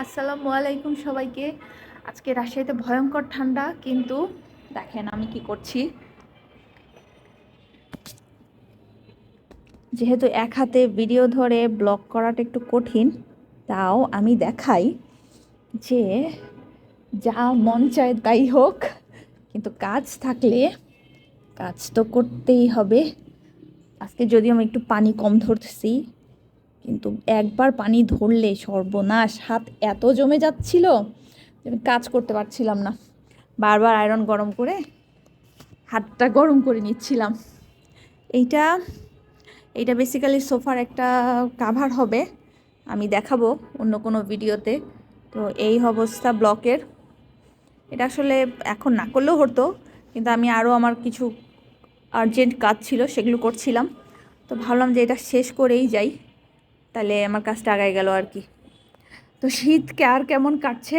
আসসালামু আলাইকুম সবাইকে। আজকে রাজশাহীতে ভয়ঙ্কর ঠান্ডা, কিন্তু দেখেন আমি কি করছি। যেহেতু এক হাতে ভিডিও ধরে ব্লগ করাটা একটু কঠিন, তাও আমি দেখাই যে যা মন চায় তাই হোক, কিন্তু কাজ থাকলে কাজ তো করতেই হবে। আজকে যদিও আমি একটু পানি কম ধরতেছি, কিন্তু একবার পানি ধরলে সর্বনাশ, হাত এত জমে যাচ্ছিল যে আমি কাজ করতে পারছিলাম না। বারবার আয়রন গরম করে হাতটা গরম করে নিচ্ছিলাম। এইটা এইটা বেসিক্যালি সোফার একটা কাভার হবে, আমি দেখাবো অন্য কোনো ভিডিওতে। তো এই অবস্থা ব্লকের। এটা আসলে এখন না করলেও হতো, কিন্তু আমি আরও আমার কিছু আর্জেন্ট কাজ ছিল, সেগুলো করছিলাম। তো ভাবলাম যে এটা শেষ করেই যাই, তাহলে আমার কাজটা আগায় গেল আর কি। তো শীত আর কেমন কাটছে